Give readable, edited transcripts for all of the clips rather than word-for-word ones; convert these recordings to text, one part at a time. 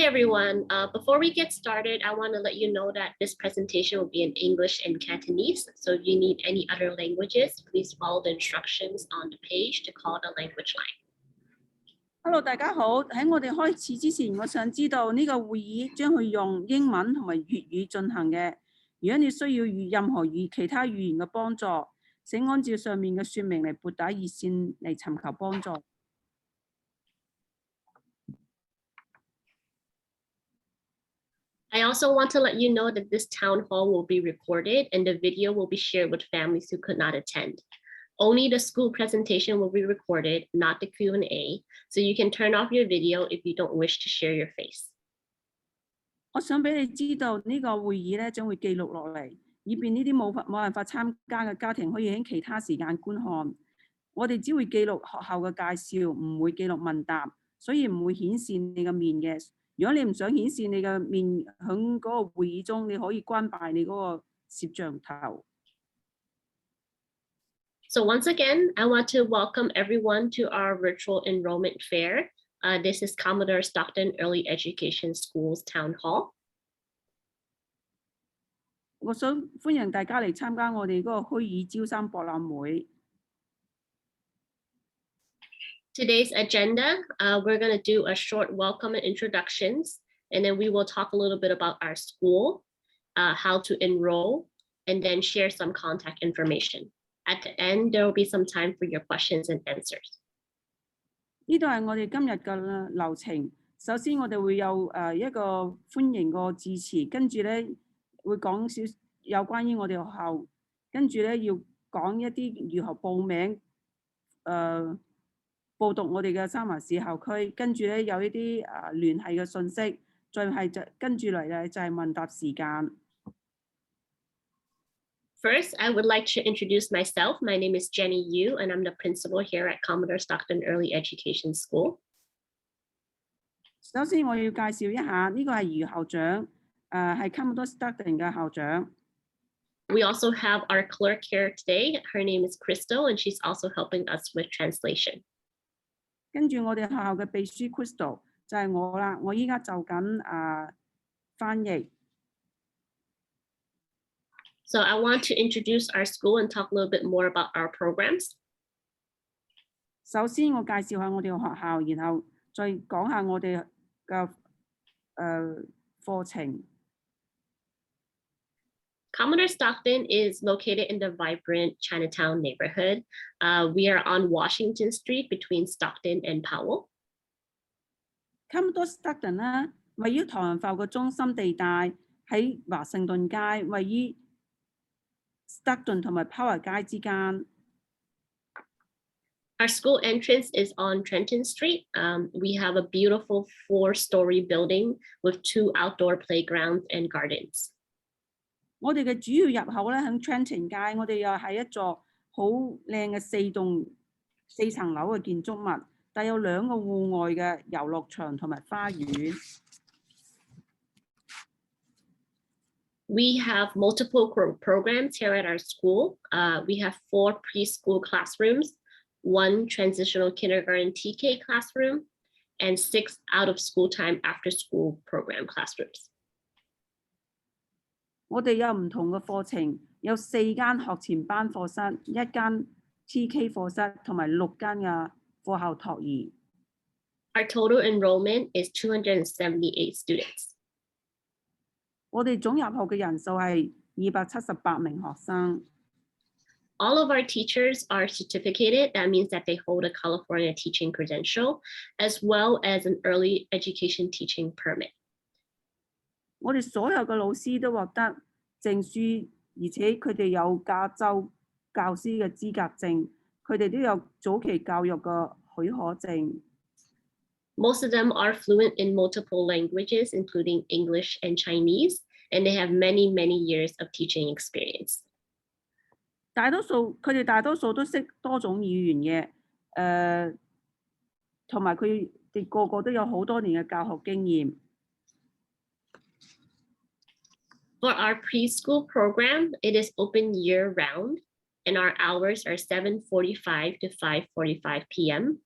Hi, everyone. Before we get started, I want to let you know that this presentation will be in English and Cantonese. So if you need any other languages, please follow the instructions on the page to call the language line. Hello， 大家好。喺我哋開始之前，我想知道呢個會議將會用英文同埋粵語進行嘅。如果你需要任何其他語言嘅幫助，請按照上面嘅說明嚟撥打熱線嚟尋求幫助。I also want to let you know that this town hall will be recorded and the video will be shared with families who could not attend. Only the school presentation will be recorded, not the Q&A, so you can turn off your video if you don't wish to share your face. 我想俾你知道呢個會議咧將會記錄落嚟，以便呢啲冇辦法參加嘅家庭可以喺其他時間觀看。我哋只會記錄學校嘅介紹，唔會記錄問答，所以唔會顯示你嘅面嘅。如果你唔想顯示你嘅面喺嗰個會議中，你可以關閉你嗰個攝像頭。So once again, I want to welcome everyone to our virtual enrollment fair. This is Commodore Stockton Early Education Schools Town Hall. 我想歡迎大家嚟參加我哋嗰個虛擬招生博覽會。Today's agenda, we're going to do a short welcome and introductions, and then we will talk a little bit about our school, how to enroll, and then share some contact information. At the end, there will be some time for your questions and answers. 呢度係我哋今日嘅流程。首先，我哋會有一個歡迎個致辭，跟住咧會講少有關於我哋學校，跟住咧要講一啲如何報名，報讀我哋嘅三藩市校區，跟住咧有一啲聯繫嘅信息，再係就跟住嚟咧就係問答時間。First, I would like to introduce myself. My name is Jenny Yu, and I'm the principal here at Commodore Stockton Early Education School. 首先，我要介紹一下呢個係余校長，係 Commodore Stockton 嘅校長。We also have our clerk here today. Her name is Crystal, and she's also helping us with translation. 跟住我哋學校嘅秘書 Crystal 就係我啦，我依家就緊翻譯。So I want to introduce our school and talk a little bit more about our programs. 首先，我介紹下我哋嘅學校，然後再講下我哋嘅課程。Commodore Stockton is located in the vibrant Chinatown neighborhood. We are on Washington Street between Stockton and Powell. Commodore Stockton 咧，位於唐人埠嘅中心地帶，喺華盛頓街，位於 Stockton 同埋 Powell 街之間。Our school entrance is on Trenton Street. We have a beautiful 4-story building with 2 outdoor playgrounds and gardens. 我哋嘅主要入口咧喺 Trenton 街，我哋又係一座好靚嘅4層樓嘅建築物，帶有2個戶外嘅遊樂場同埋花園。We have multiple programs here at our school. We have 4 preschool classrooms, 1 transitional kindergarten TK classroom, and 6 out-of-school time after-school program classrooms. 我哋有唔同嘅課程，有4間學前班課室、1間 TK 課室同埋6間嘅課後托兒。Our total enrollment is 278 students. 我哋總入學嘅人數係278名學生。All of our teachers are certificated. That means that they hold a California teaching credential, as well as an early education teaching permit. 我哋所有嘅老師都獲得證書，而且佢哋有加州教師嘅資格證，佢哋都有早期教育嘅許可證。Most of them are fluent in multiple languages, including English and Chinese, and they have many, many years of teaching experience. 佢哋大多數都識多種語言嘅，同埋佢哋個個都有好多年嘅教學經驗。For our preschool program, it is open year-round, and our hours are 7:45 to 5:45 p.m.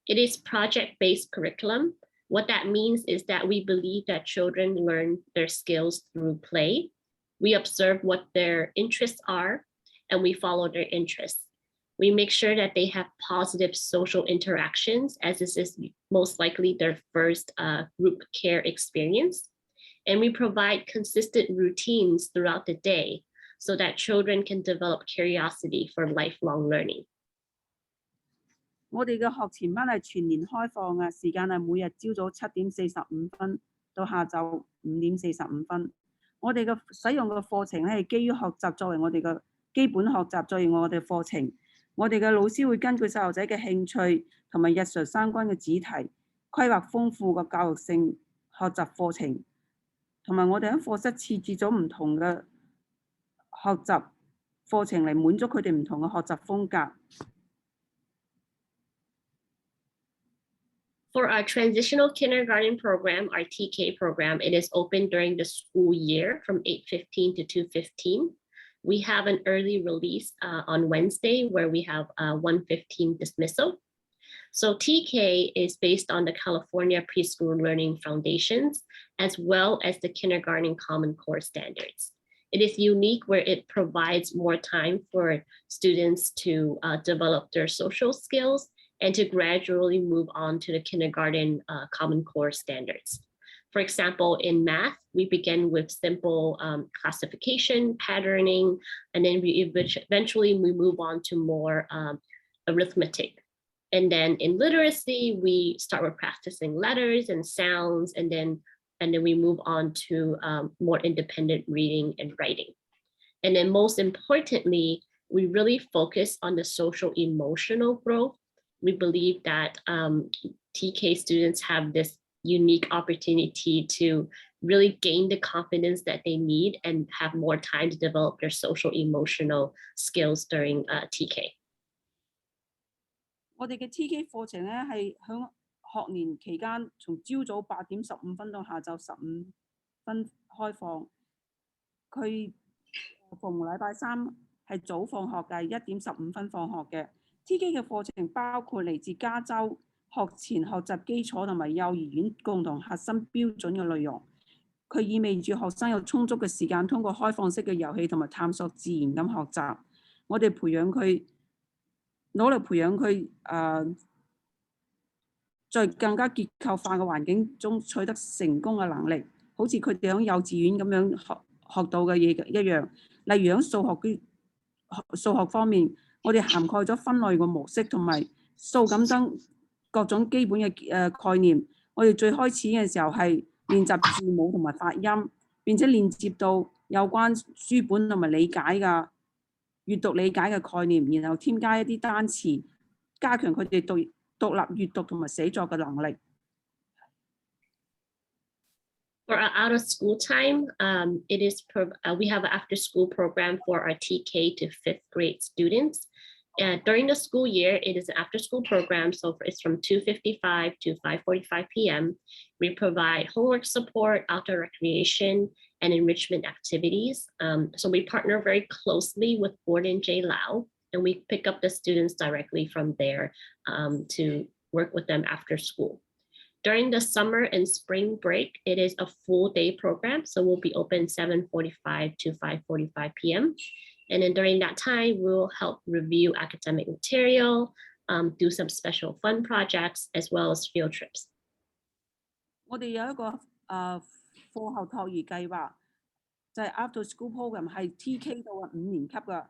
It is project-based curriculum, What that means is that we believe that children learn their skills through play. We observe what their interests are, and we follow their interests. We make sure that they have positive social interactions, as this is most likely their first group care experience. And we provide consistent routines throughout the day so that children can develop curiosity for lifelong learning. 我哋嘅學前班係全年開放嘅，時間係每日朝早7:45到下晝5:45。我哋嘅使用嘅課程咧係基於學習作為我哋嘅基本學習作為我哋課程。我哋嘅老師會根據細路仔嘅興趣同埋日常相關嘅主題，規劃豐富嘅教育性學習課程，同埋我哋喺課室設置咗唔同嘅學習課程嚟滿足佢哋唔同嘅學習風格。For our transitional kindergarten program, our TK program, it is open during the school year from 8:15 to 2:15. We have an early release on Wednesday where we have a 1:15 dismissal. So TK is based on the California Preschool Learning Foundations, as well as the Kindergarten Common Core standards. It is unique where it provides more time for students to develop their social skills and to gradually move on to the kindergarten Common Core standards. For example, in math, we begin with simple classification, patterning, and then we eventually move on to more arithmetic. And then in literacy, we start with practicing letters and sounds, and then we move on to more independent reading and writing. And then most importantly, we really focus on the social emotional growth. We believe that TK students have this unique opportunity to really gain the confidence that they need and have more time to develop their social emotional skills during TK. 我哋嘅 TK 課程咧係響學年期間，從朝早8:15到下晝15分開放。佢逢禮拜三係早放學嘅，1:15放學嘅。TK 嘅課程包括嚟自加州學前學習基礎同埋幼兒園共同核心標準嘅內容。佢意味住學生有充足嘅時間，通過開放式嘅遊戲同埋探索自然咁學習。我哋努力培養佢在更加結構化嘅環境中取得成功嘅能力，好似佢哋喺幼稚園咁樣學到嘅嘢一樣。例如喺數學方面，我哋涵蓋咗分類嘅模式同埋數感等各種基本嘅概念。我哋最開始嘅時候係練習字母同埋發音，並且連接到有關書本同埋理解嘅閱讀理解嘅概念，然後添加一啲單詞，加強佢哋獨立閱讀同埋寫作嘅能力。For our out of school time, we have an after school program for our TK to 5th grade students. During the school year, it is an after school program, so it's from 2:55 to 5:45 p.m. We provide homework support, outdoor recreation, and enrichment activities. So we partner very closely with Gordon J. Lau, and we pick up the students directly from there to work with them after school. During the summer and spring break, it is a full day program. So we'll be open 7:45 to 5:45 p.m. And then during that time, we'll help review academic material, do some special fun projects, as well as field trips. 我哋有一個課後託兒計劃，就係 After School Program 係 TK 到5年級嘅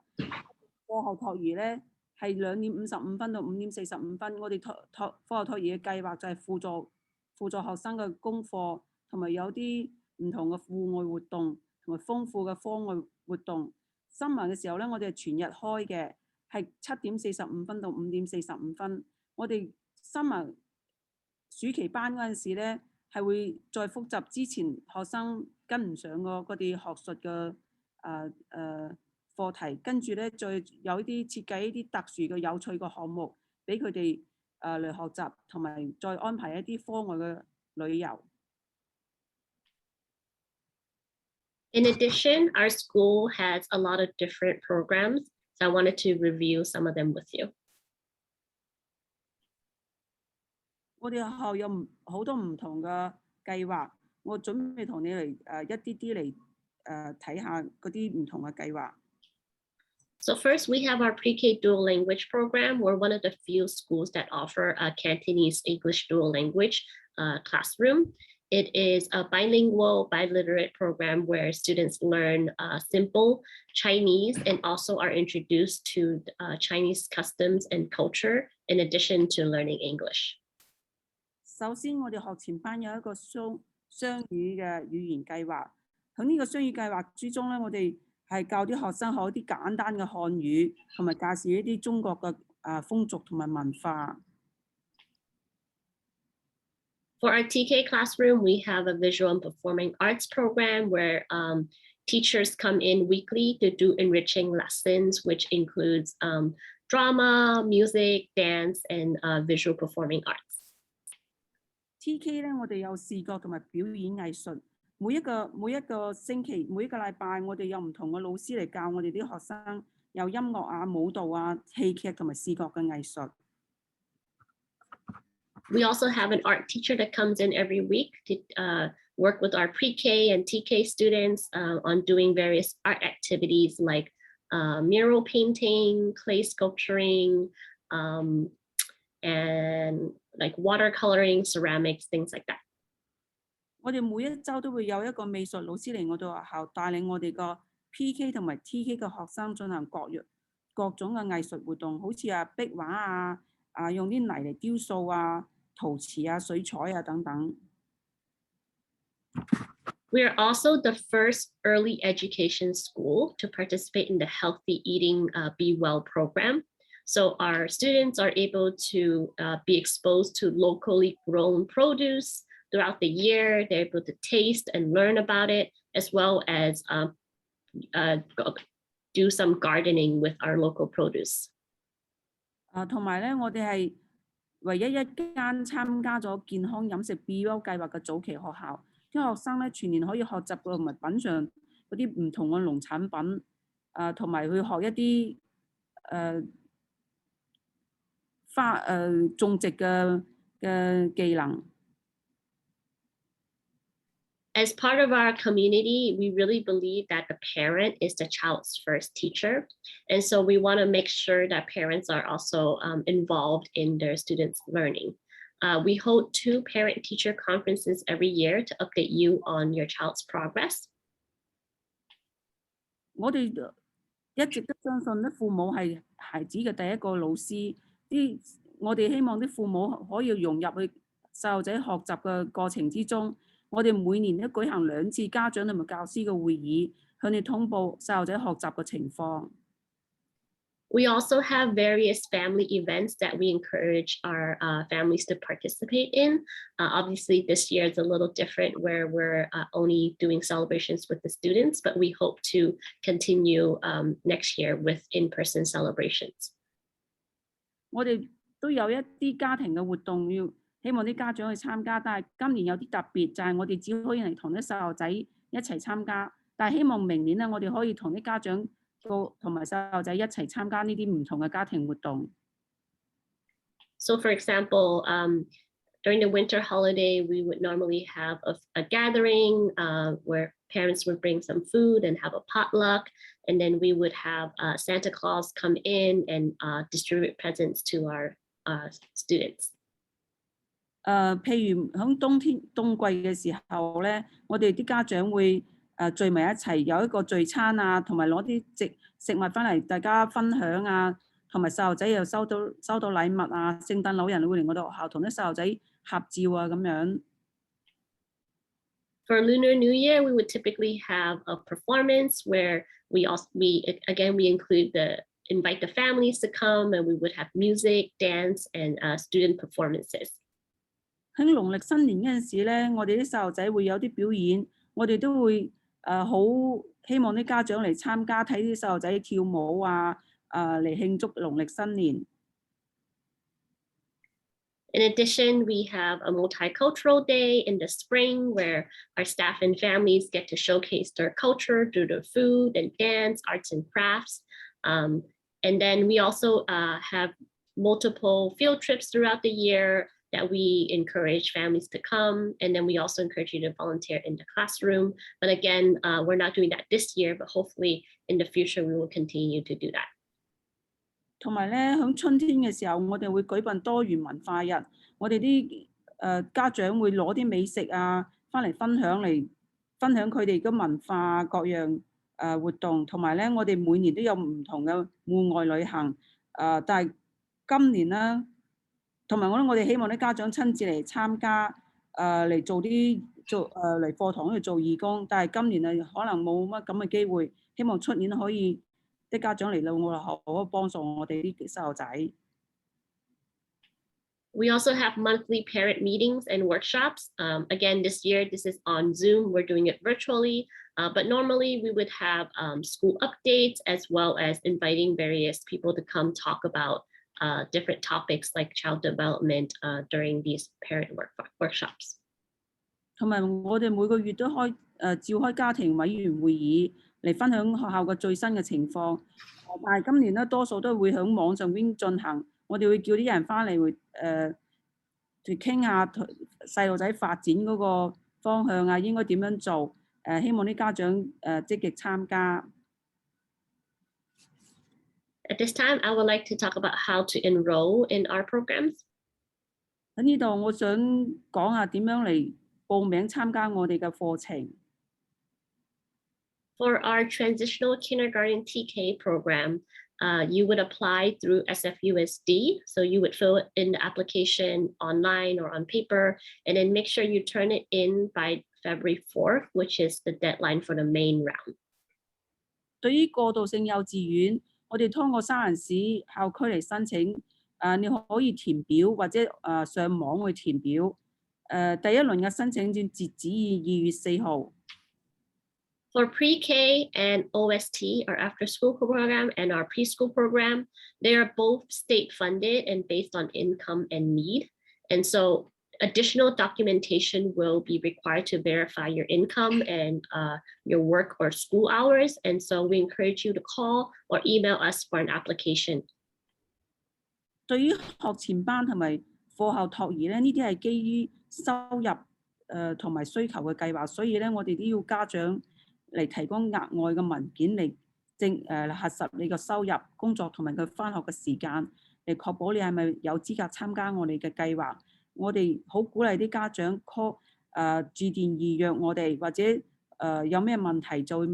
課後託兒咧，係2:55到5:45。我哋課後託兒嘅計劃就係輔助學生嘅功課，同埋有啲唔同嘅戶外活動，同埋豐富嘅課外活動。Summer 嘅時候咧，我哋係全日開嘅，係7:45到5:45。我哋 Summer 暑期班嗰陣時咧，係會再複習之前學生跟唔上嗰啲學術嘅課題，跟住咧再有設計一啲特殊嘅有趣嘅項目俾佢哋嚟學習，同埋再安排一啲課外嘅旅遊。In addition, our school has a lot of different programs, so I wanted to review some of them with you. 我哋學校有好多唔同嘅計劃，我準備同你嚟一啲啲嚟睇下嗰啲唔同嘅計劃。So first, we have our pre-K dual language program. We're one of the few schools that offer a Cantonese English dual language classroom. It is a bilingual, biliterate program where students learn simple Chinese and also are introduced to Chinese customs and culture in addition to learning English. 首先，我哋學前班有一個雙語嘅語言計劃。喺呢個雙語計劃之中咧，我哋係教啲學生學一啲簡單嘅漢語，同埋介紹一啲中國嘅風俗同埋文化。For our TK classroom, we have a visual and performing arts program where teachers come in weekly to do enriching lessons, which includes drama, music, dance, and visual performing arts. TK 咧，我哋有視覺同埋表演藝術。每一個星期，每一個禮拜，我哋有唔同嘅老師嚟教我哋啲學生，有音樂啊、舞蹈啊、戲劇同埋視覺嘅藝術。We also have an art teacher that comes in every week to work with our pre-K and TK students on doing various art activities like mural painting, clay sculpturing, and like watercoloring, ceramics, things like that. 我哋每一週都會有一個美術老師嚟我哋學校帶領我哋個 PK 同埋 TK 嘅學生進行各種嘅藝術活動，好似壁畫用啲泥嚟雕塑陶瓷水彩等等。We are also the first early education school to participate in the Healthy Eating Be Well program. So our students are able to be exposed to locally grown produce throughout the year. They're able to taste and learn about it, as well as do some gardening with our local produce. 同埋咧，我哋係唯一一間參加咗健康飲食 Be Well 計劃嘅早期學校，啲學生咧全年可以學習同埋品嚐嗰啲唔同嘅農產品，同埋去學一啲種植嘅技能。As part of our community, we really believe that the parent is the child's first teacher. And so we want to make sure that parents are also involved in their students' learning. We hold 2 parent-teacher conferences every year to update you on your child's progress. 我哋一直都相信咧，父母係孩子嘅第一個老師。我哋希望啲父母可以融入去細路仔學習嘅過程之中。我哋每年都舉行2次家長同埋教師嘅會議，向你通報細路仔學習嘅情況。We also have various family events that we encourage our families to participate in. Obviously, this year is a little different where we're only doing celebrations with the students, but we hope to continue next year with in-person celebrations. 我哋都有一啲家庭嘅活動希望啲家長去參加，但係今年有啲特別，就係我哋只可以嚟同啲細路仔一齊參加。但係希望明年咧，我哋可以同啲家長同埋細路仔一齊參加呢啲唔同嘅家庭活動。So, for example, during the winter holiday, we would normally have a gathering where parents would bring some food and have a potluck, and then we would have Santa Claus come in and distribute presents to our students. 譬如喺冬季嘅時候咧，我哋啲家長會聚埋一齊，有一個聚餐同埋攞啲食物翻嚟，大家分享同埋細路仔又收到禮物聖誕老人會嚟我哋學校同啲細路仔合照咁樣。For Lunar New Year, we would typically have a performance where we invite the families to come, and we would have music, dance, and student performances. 喺農曆新年嗰陣時咧，我哋啲細路仔會有啲表演，我哋都會好希望啲家長嚟參加睇啲細路仔跳舞嚟慶祝農曆新年。In addition, we have a multicultural day in the spring where our staff and families get to showcase their culture through the food and dance, arts and crafts. And then we also have multiple field trips throughout the year that we encourage families to come. And then we also encourage you to volunteer in the classroom. But again, we're not doing that this year, but hopefully in the future, we will continue to do that. 同埋咧，喺春天嘅時候，我哋會舉辦多元文化日，我哋啲家長會攞啲美食啊，翻嚟分享佢哋嘅文化各樣活動，同埋咧，我哋每年都有唔同嘅戶外旅行，但係今年啦，同埋我哋希望啲家長親自嚟參加，嚟嚟課堂去做義工，但係今年啊可能冇乜咁嘅機會，希望出年可以啲家長嚟到我哋學校幫助我哋啲細路仔。We also have monthly parent meetings and workshops. Again, this year, this is on Zoom. We're doing it virtually, but normally we would have school updates as well as inviting various people to come talk about different topics like child development during these parent workshops. 同埋我哋每個月都召開家庭委員會議嚟分享學校嘅最新嘅情況。但係今年咧，多數都會喺網上邊進行。我哋會叫啲人翻嚟會傾下細路仔發展嗰個方向啊，應該點樣做？希望啲家長積極參加。At this time, I would like to talk about how to enroll in our programs. 喺呢度，我想講下點樣嚟報名參加我哋嘅課程。For our transitional kindergarten TK program, you would apply through SFUSD. So you would fill in the application online or on paper, and then make sure you turn it in by February 4th, which is the deadline for the main round. 對於過渡性幼稚園，我哋通過沙蘭市校區嚟申請，你可以填表或者上網去填表。第一輪嘅申請截止2月4號。For pre-K and OST, our after-school program, and our preschool program, they are both state-funded and based on income and need. And so additional documentation will be required to verify your income and your work or school hours. And so we encourage you to call or email us for an application. 對於學前班同埋課後托兒咧，呢啲係基於收入同埋需求嘅計劃，所以咧我哋都要家長嚟提供額外嘅文件嚟核實你個收入、工作同埋佢返學嘅時間，嚟確保你係咪有資格參加我哋嘅計劃。我哋好鼓勵啲家長 call 致電預約我哋，或者有咩問題就會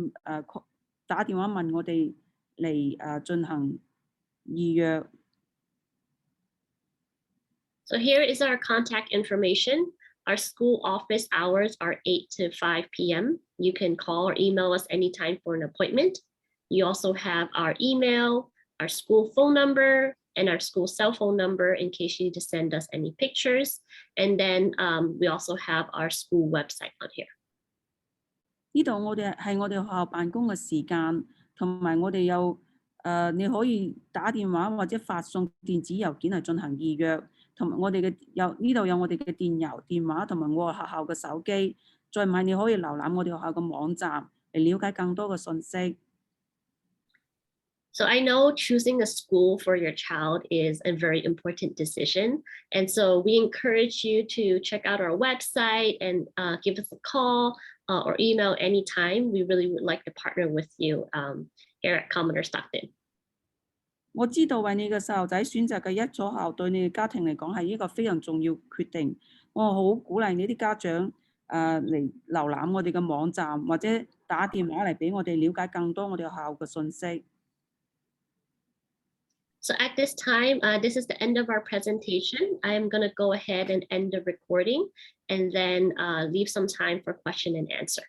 打電話問我哋嚟進行預約。So here is our contact information. Our school office hours are 8 to 5 p.m. You can call or email us anytime for an appointment. You also have our email, our school phone number, and our school cell phone number in case you need to send us any pictures. And then we also have our school website on here. 呢度我哋係我哋學校辦公嘅時間，同埋我哋有你可以打電話或者發送電子郵件嚟進行預約。同埋我哋嘅呢度有我哋嘅電郵、電話同埋我學校嘅手機，再唔係你可以瀏覽我哋學校嘅網站嚟了解更多嘅信息。So I know choosing a school for your child is a very important decision. And so we encourage you to check out our website and give us a call or email anytime. We really would like to partner with you here at Commodore Stockton. 我知道為你嘅細路仔選擇嘅一所校對你嘅家庭嚟講係一個非常重要決定。我好鼓勵你啲家長嚟瀏覽我哋嘅網站，或者打電話嚟俾我哋了解更多我哋學校嘅信息。So at this time, this is the end of our presentation. I am going to go ahead and end the recording and then leave some time for question and answer.